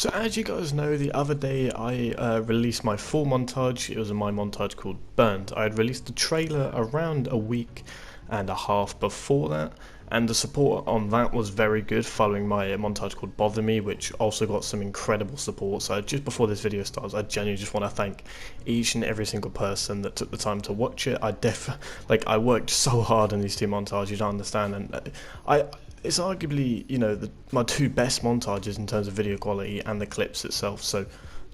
So as you guys know, the other day I released my full montage. It was my montage called Burned. I had released the trailer around a week and a half before that, and the support on that was very good, following my montage called Bother Me, which also got some incredible support. So just before this video starts, I genuinely just want to thank each and every single person that took the time to watch it. I worked so hard on these two montages, you don't understand, and it's arguably, my two best montages in terms of video quality and the clips itself. So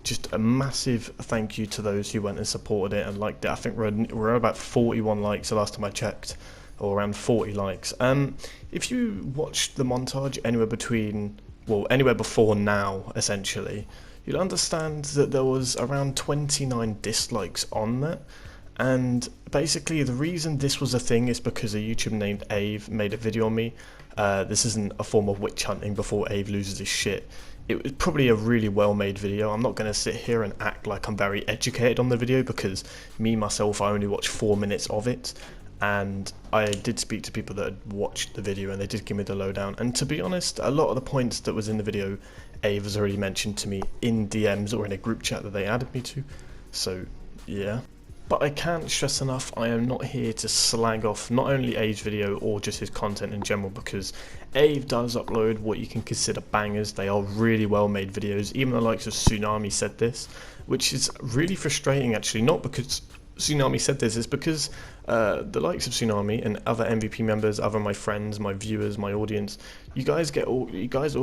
just a massive thank you to those who went and supported it and liked it. I think we're at about 41 likes the last time I checked, or around 40 likes. If you watched the montage anywhere before now, essentially, you'll understand that there was around 29 dislikes on that. And basically the reason this was a thing is because a YouTuber named Ave made a video on me. This isn't a form of witch hunting before Ave loses his shit. It was probably a really well made video. I'm not going to sit here and act like I'm very educated on the video, because myself, I only watched 4 minutes of it. And I did speak to people that had watched the video and they did give me the lowdown. And to be honest, a lot of the points that was in the video, Ave has already mentioned to me in DMs or in a group chat that they added me to. So yeah. But I can't stress enough, I am not here to slag off not only Ave's video or just his content in general, because Ave does upload what you can consider bangers. They are really well made videos. Even the likes of Tsunami said this, which is really frustrating actually, not because Tsunami said this, it's because the likes of Tsunami and other MVP members, other my friends, my viewers, my audience, you guys all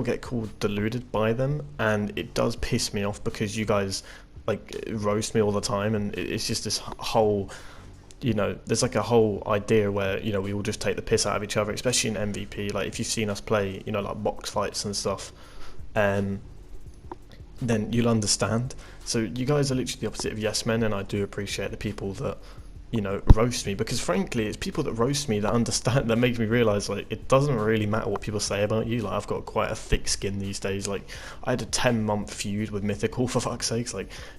get called deluded by them, and it does piss me off because you guys roast me all the time, and it's just this whole, there's like a whole idea where, we all just take the piss out of each other, especially in MVP. Like if you've seen us play, like box fights and stuff, then you'll understand. So you guys are literally the opposite of yes men, and I do appreciate the people that, roast me, because frankly it's people that roast me that understand, that makes me realise it doesn't really matter what people say about you. I've got quite a thick skin these days. I had a 10-month feud with Mythical, for fuck's sakes.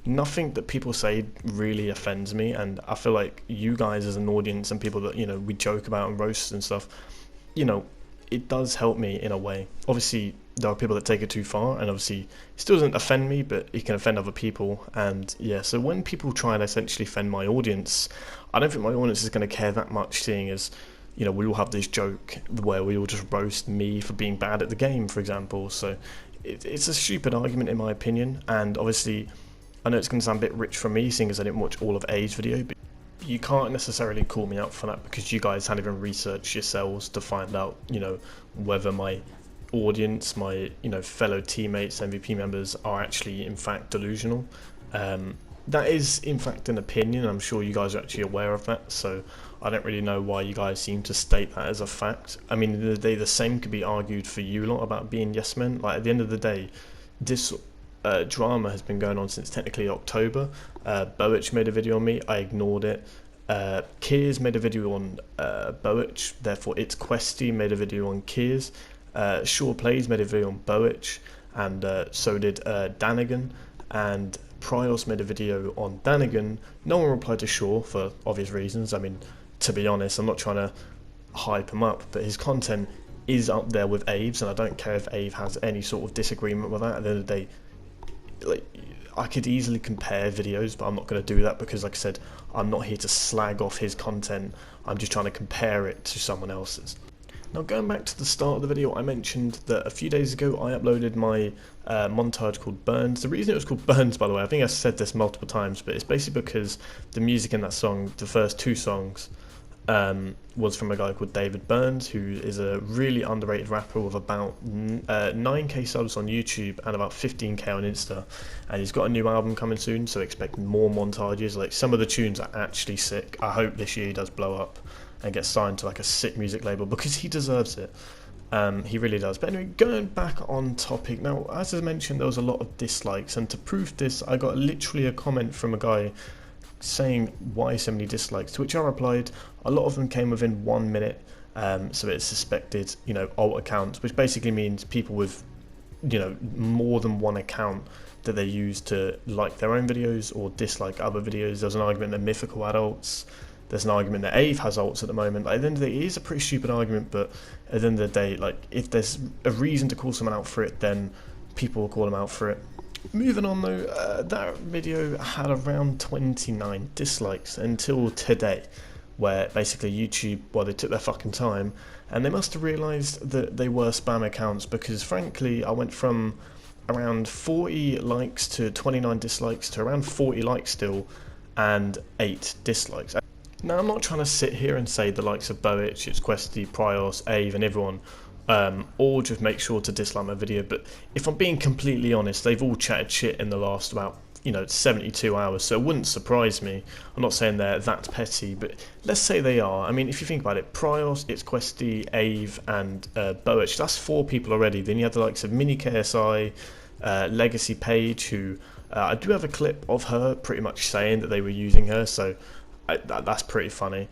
Nothing that people say really offends me, and I feel like you guys as an audience and people that we joke about and roast and stuff, it does help me in a way. Obviously there are people that take it too far, and obviously it still doesn't offend me, but it can offend other people. And yeah, so when people try and essentially offend my audience, I don't think my audience is going to care that much, seeing as we all have this joke where we all just roast me for being bad at the game, for example. So it's a stupid argument in my opinion, and obviously I know it's going to sound a bit rich from me, seeing as I didn't watch all of A's video, but you can't necessarily call me out for that, because you guys hadn't even researched yourselves to find out whether my audience, my fellow teammates, MVP members are actually in fact delusional. That is in fact an opinion. I'm sure you guys are actually aware of that, so I don't really know why you guys seem to state that as a fact. I mean, at the end of the day, the same could be argued for you lot about being yes men. At the end of the day, this drama has been going on since technically October. Boich made a video on me, I ignored it. Kiers made a video on Boich, therefore It's Questy made a video on Kiers. Shaw Plays made a video on Boich, and so did Danigan, and Prios made a video on Danigan. No one replied to Shaw for obvious reasons. I mean, to be honest, I'm not trying to hype him up, but his content is up there with Ave's, and I don't care if Ave has any sort of disagreement with that. At the end of the day, I could easily compare videos, but I'm not going to do that, because like I said, I'm not here to slag off his content. I'm just trying to compare it to someone else's. Now, going back to the start of the video, I mentioned that a few days ago I uploaded my montage called Burns. The reason it was called Burns, by the way, I think I said this multiple times, but it's basically because the music in that song, the first two songs, was from a guy called David Burns, who is a really underrated rapper with about 9k subs on YouTube and about 15k on Insta, and he's got a new album coming soon, so expect more montages. Some of the tunes are actually sick. I hope this year he does blow up and get signed to a sick music label, because he deserves it. He really does. But anyway, going back on topic, now as I mentioned, there was a lot of dislikes, and to prove this, I got literally a comment from a guy saying why so many dislikes, to which I replied, a lot of them came within 1 minute, so it's suspected alt accounts, which basically means people with more than one account that they use to like their own videos or dislike other videos. There's an argument that Mythical had alts. There's an argument that Ave has alts at the moment. At the end of the day, it is a pretty stupid argument, but at the end of the day, if there's a reason to call someone out for it, then people will call them out for it. Moving on though, that video had around 29 dislikes until today, where basically YouTube, well, they took their fucking time, and they must have realised that they were spam accounts, because frankly, I went from around 40 likes to 29 dislikes to around 40 likes still, and 8 dislikes. Now, I'm not trying to sit here and say the likes of Boich, it's Questy, Prios, Ave, and everyone all just make sure to dislike my video, but if I'm being completely honest, they've all chatted shit in the last about 72 hours, so it wouldn't surprise me. I'm not saying they're that petty, but let's say they are. I mean, if you think about it, Prios, it's Questy, Ave, and Boich, that's 4 people already. Then you have the likes of Mini KSI, LegacyPaige, who I do have a clip of her pretty much saying that they were using her, so that's pretty funny.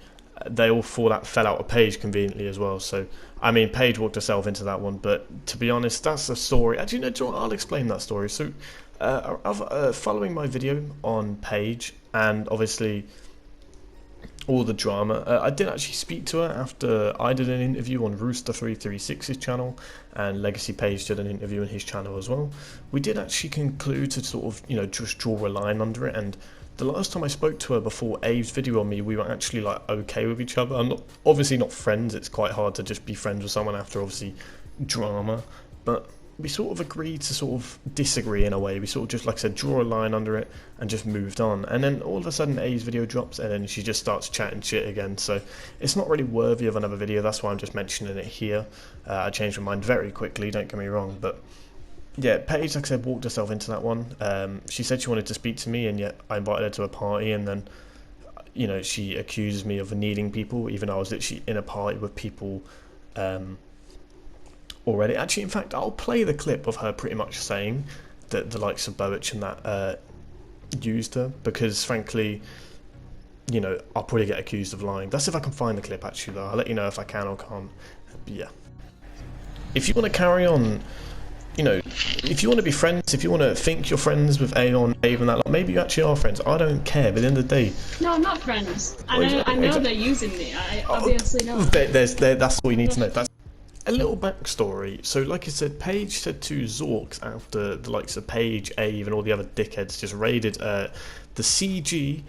They all fell out of Paige conveniently as well, so I mean, Paige walked herself into that one, but to be honest, that's a story. Actually, no, I'll explain that story. So following my video on Paige, and obviously all the drama, I did actually speak to her after I did an interview on Rooster336's channel, and LegacyPaige did an interview on his channel as well. We did actually conclude to sort of, just draw a line under it, and the last time I spoke to her before Ave's video on me, we were actually like okay with each other. I'm obviously not friends, it's quite hard to just be friends with someone after obviously drama, but we sort of agreed to sort of disagree in a way. We sort of just, like I said, draw a line under it and just moved on. And then all of a sudden A's video drops and then she just starts chatting shit again. So it's not really worthy of another video. That's why I'm just mentioning it here. I changed my mind very quickly, don't get me wrong. But yeah, Paige, like I said, walked herself into that one. She said she wanted to speak to me, and yet I invited her to a party, and then she accuses me of needing people, even though I was literally in a party with people already. Actually, in fact, I'll play the clip of her pretty much saying that the likes of Boich and that used her, because frankly, I'll probably get accused of lying. That's if I can find the clip, actually, though. I'll let you know if I can or can't. But yeah. If you want to carry on, if you want to be friends, if you want to think you're friends with Aeon, Dave, and that, like, maybe you actually are friends. I don't care, but at the end of the day... No, I'm not friends. I know they're using me. I obviously know. That's all you need to know. That's a little backstory. So, like I said, Paige said to Zorks after the likes of Paige, Ave, and all the other dickheads just raided the CG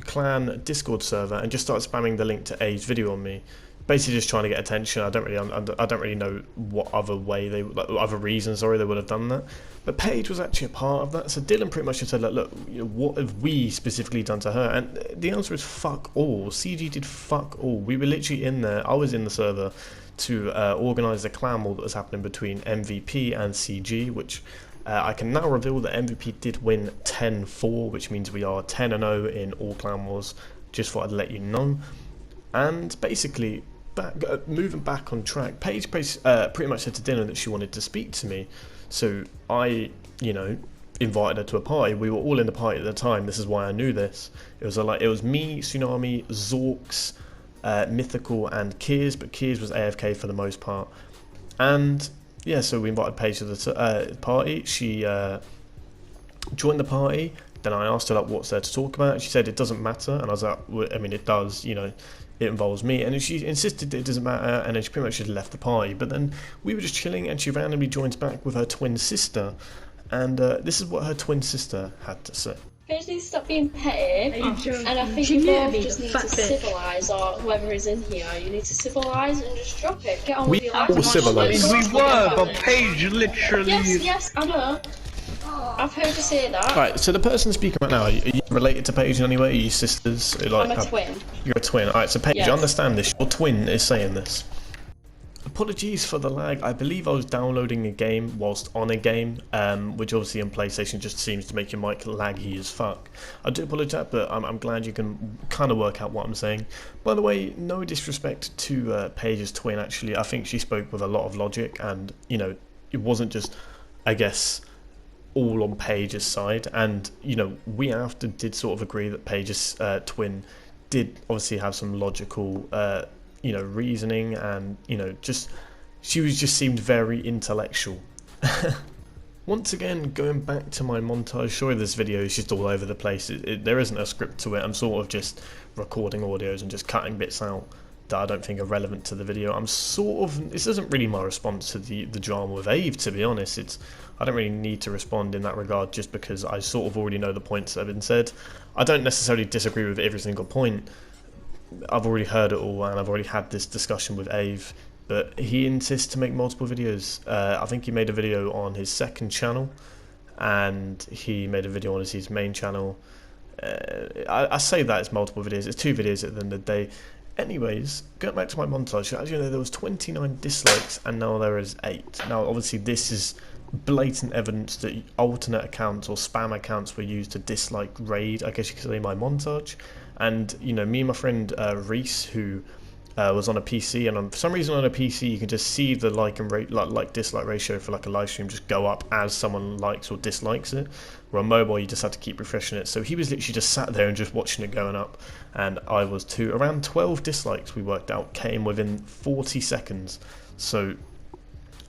clan Discord server and just started spamming the link to Ave's video on me. Basically, just trying to get attention. I don't really know what other way other reasons they would have done that. But Paige was actually a part of that. So Dylan pretty much just said, look, what have we specifically done to her? And the answer is fuck all. CG did fuck all. We were literally in there. I was in the server to organise the clan war that was happening between MVP and CG, which I can now reveal that MVP did win 10-4, which means we are 10-0 in all clan wars. Just thought I'd let you know. And basically, moving back on track, Paige pretty much said to Dylan that she wanted to speak to me. So I, invited her to a party. We were all in the party at the time. This is why I knew this. It was me, Tsunami, Zorks, Mythical, and Kears, but Kears was AFK for the most part. And yeah, so we invited Paige to the party. She joined the party. Then I asked her, like, what's there to talk about. She said it doesn't matter, and I was like, well, I mean, it does, it involves me. And she insisted that it doesn't matter, and then she pretty much just left the party. But then we were just chilling, and she randomly joins back with her twin sister, and this is what her twin sister had to say. Paige needs to stop being petty, and I think you both just need to civilise, or whoever is in here, you need to civilise and just drop it. Get on with your life. We all civilised. We were, but Paige literally... Yes, I know. I've heard you say that. Right, so the person speaking right now, are you related to Paige in any way? Are you sisters? I'm a twin. You're a twin. Alright, so Paige, Yes. understand this. Your twin is saying this. Apologies for the lag. I believe I was downloading a game whilst on a game, which obviously on PlayStation just seems to make your mic laggy as fuck. I do apologise, but I'm glad you can kind of work out what I'm saying. By the way, no disrespect to Paige's twin, actually. I think she spoke with a lot of logic, and, it wasn't just, I guess, all on Paige's side. And, we after did sort of agree that Paige's twin did obviously have some logical reasoning, and she just seemed very intellectual. Once again, going back to my montage, sorry this video is just all over the place. There isn't a script to it. I'm sort of just recording audios and just cutting bits out. that I don't think are relevant to the video. I'm sort of, this isn't really my response to the drama with Ave, to be honest. I don't really need to respond in that regard, just because I sort of already know the points that have been said. I don't necessarily disagree with every single point. I've already heard it all, and I've already had this discussion with Ave, but he insists to make multiple videos. I think he made a video on his second channel, and he made a video on his main channel. I say that it's multiple videos, it's 2 videos at the end of the day. Anyways, going back to my montage, as you know, there was 29 dislikes and now there is 8. Now obviously this is blatant evidence that alternate accounts or spam accounts were used to dislike raid, I guess you could say, my montage. And you know, me and my friend Reese, who was on a PC, and for some reason on a PC you can just see the like dislike ratio for like a live stream just go up as someone likes or dislikes it. Where on mobile you just have to keep refreshing it. So he was literally just sat there and just watching it going up, and I was too. Around 12 dislikes we worked out came within 40 seconds. So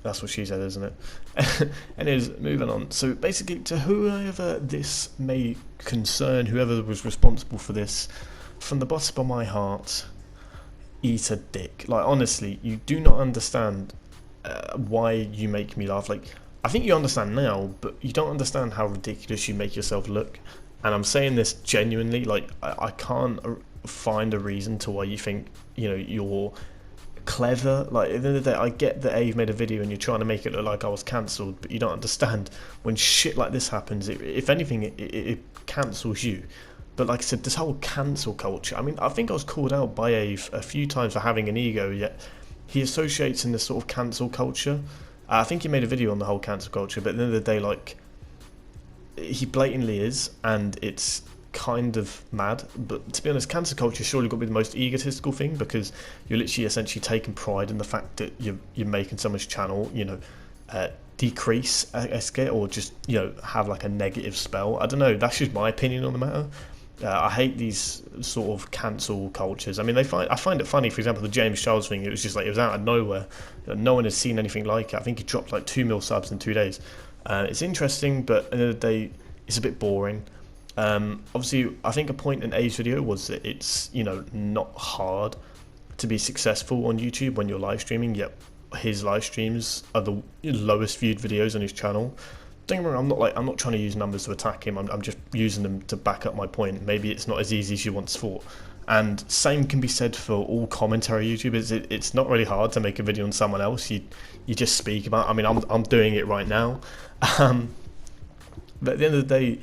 that's what she said, isn't it? Anyways, moving on. So basically, to whoever this may concern, whoever was responsible for this, from the bottom of my heart, eat a dick. Like, honestly, you do not understand why you make me laugh. Like, I think you understand now, but you don't understand how ridiculous you make yourself look. And I'm saying this genuinely. Like, I can't find a reason to why you think, you know, you're clever. Like, at the end of the day, I get that Ave made a video and you're trying to make it look like I was cancelled, but you don't understand when shit like this happens. If anything, it cancels you. But like I said, this whole cancel culture, I mean, I think I was called out by Ave a few times for having an ego, yet he associates in this sort of cancel culture. I think he made a video on the whole cancel culture, but at the end of the day, like, he blatantly is, and it's kind of mad. But to be honest, cancel culture surely got to be the most egotistical thing, because you're literally essentially taking pride in the fact that you're making someone's channel, you know, decrease, or just, you know, have like a negative spell. I don't know, that's just my opinion on the matter. I hate these sort of cancel cultures. I mean, I find it funny. For example, the James Charles thing. It was just like, it was out of nowhere. No one has seen anything like it. I think he dropped like 2 mil subs in 2 days. It's interesting, but at the end of the day, it's a bit boring. Obviously, I think a point in A's video was that it's, you know, not hard to be successful on YouTube when you're live streaming. Yet his live streams are the lowest viewed videos on his channel. Don't get me wrong, I'm not trying to use numbers to attack him. I'm just using them to back up my point. Maybe it's not as easy as you once thought. And same can be said for all commentary YouTubers. It's not really hard to make a video on someone else. You just speak about. I mean, I'm doing it right now. But at the end of the day,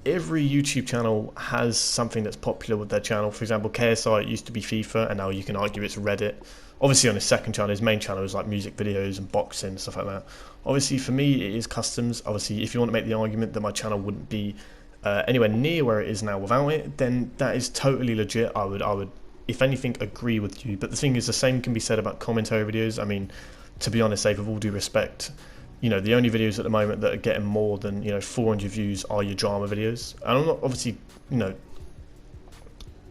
every YouTube channel has something that's popular with their channel. For example, KSI, it used to be FIFA, and now you can argue it's Reddit. Obviously on his second channel, his main channel is like music videos and boxing and stuff like that. Obviously for me, it is customs. Obviously, if you want to make the argument that my channel wouldn't be anywhere near where it is now without it, then that is totally legit. I would, if anything, agree with you. But the thing is, the same can be said about commentary videos. I mean, to be honest, with all due respect, you know, the only videos at the moment that are getting more than, you know, 400 views are your drama videos. And I'm not obviously, you know,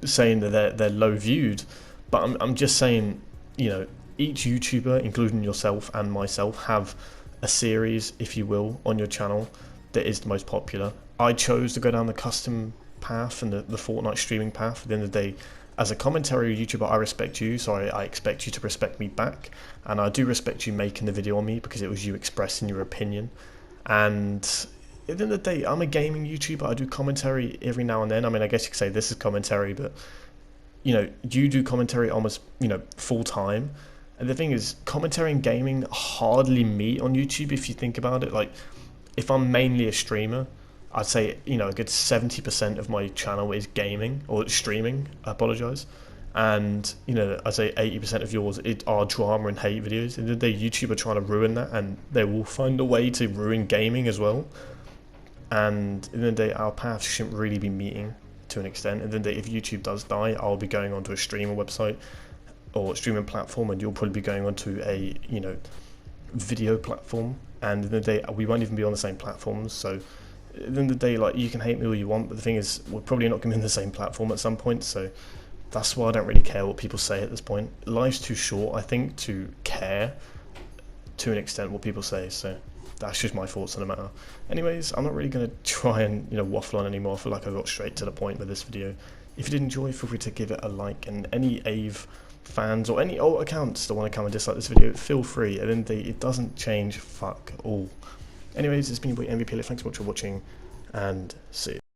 saying that they're low viewed, but I'm just saying, you know, each YouTuber, including yourself and myself, have a series, if you will, on your channel that is the most popular. I chose to go down the custom path and the FORTNITE streaming path. At the end of the day, as a commentary YouTuber, I respect you, so I expect you to respect me back. And I do respect you making the video on me, because it was you expressing your opinion. And at the end of the day, I'm a gaming YouTuber. I do commentary every now and then. I mean, I guess you could say this is commentary, but you know, you do commentary almost, you know, full time. And the thing is, commentary and gaming hardly meet on YouTube if you think about it. Like, if I'm mainly a streamer, I'd say, you know, a good 70% of my channel is gaming or streaming. I apologise. And you know, I'd say 80% of yours are drama and hate videos. And the day YouTube are trying to ruin that, and they will find a way to ruin gaming as well. And at the end of the day, our paths shouldn't really be meeting to an extent. And then if YouTube does die, I'll be going onto a streamer website or streaming platform, and you'll probably be going onto a, you know, video platform. And in the day, we won't even be on the same platforms. So at the end of the day, like, you can hate me all you want, but the thing is, we're probably not going to be on the same platform at some point. So that's why I don't really care what people say at this point. Life's too short, I think, to care to an extent what people say. So that's just my thoughts on the matter. Anyways, I'm not really going to try and, you know, waffle on anymore. I feel like I got straight to the point with this video. If you did enjoy, feel free to give it a like, and any Ave fans or any alt accounts that want to come and dislike this video, feel free. At the end of the day, it doesn't change fuck all. Anyways, it's been your boy MVPELLIOT. Thanks so much for watching, and see you.